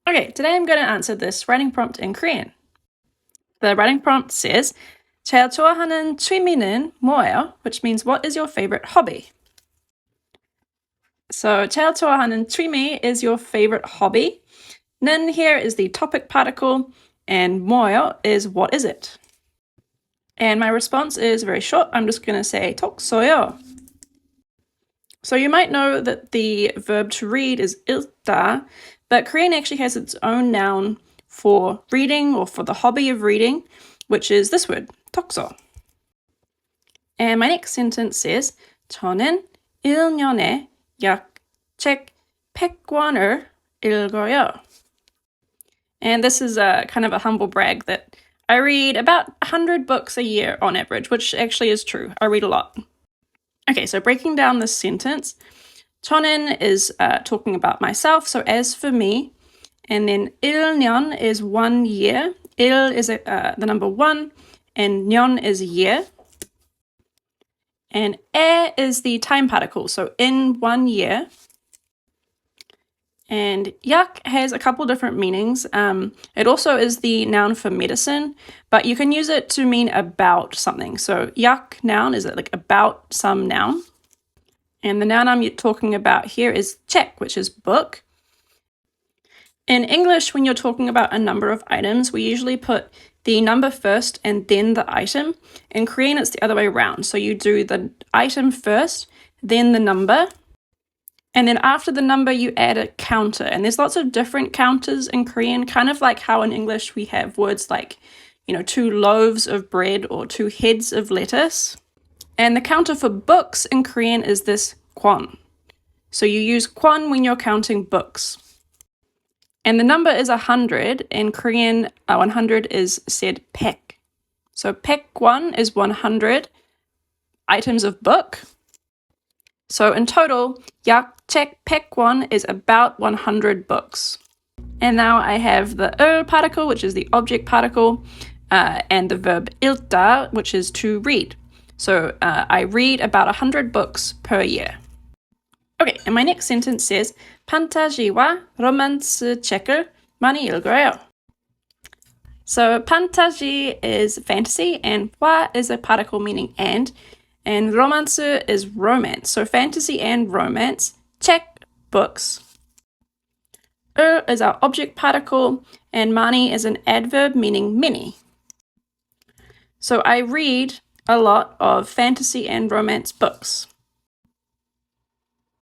Okay, today I'm going to answer this writing prompt in Korean. The writing prompt says, 제일 좋아하는 취미는 뭐예요? Which means, what is your favorite hobby? So, 제일 좋아하는 취미 is your favorite hobby. 는 here is the topic particle, and 뭐예요 is what is it? And my response is very short. I'm just going to say 독서요. So you might know that the verb to read is 읽다, but Korean actually has its own noun for reading or for the hobby of reading, which is this word, 독서. And my next sentence says, 저는 1년에 약 책 100권을 읽어요. And this is a kind of a humble brag that I read about 100 books a year on average, which actually is true. I read a lot. Okay, so breaking down this sentence, 저는 is talking about myself, so as for me, and then 1년 is 1 year, 1 is the number 1, and 년 is year, and 에 is the time particle, so in 1 year. And 약 has a couple different meanings. It also is the noun for medicine, but you can use it to mean about something. So 약 noun is like about some noun. And the noun I'm talking about here is 책, which is book. In English, when you're talking about a number of items, we usually put the number first and then the item. In Korean, it's the other way around. So you do the item first, then the number. And then after the number, you add a counter. And there's lots of different counters in Korean, kind of like how in English we have words like, 2 loaves of bread or 2 heads of lettuce. And the counter for books in Korean is this kwon. So you use kwon when you're counting books. And the number is 100. In Korean, 100 is said pek. So pekkwon is 100 items of book. So in total, 약 책 100권 is about 100 books. And now I have the 을 particle, which is the object particle, and the verb 읽다, which is to read. So I read about 100 books per year. Okay, and my next sentence says, 판타지와 로맨스 책을 많이 읽어요. So 판타지 is fantasy, and 와 is a particle meaning and 로맨스 is romance. So fantasy and romance. 책, books. Is our object particle, and 많이 is an adverb meaning many. So I read a lot of fantasy and romance books.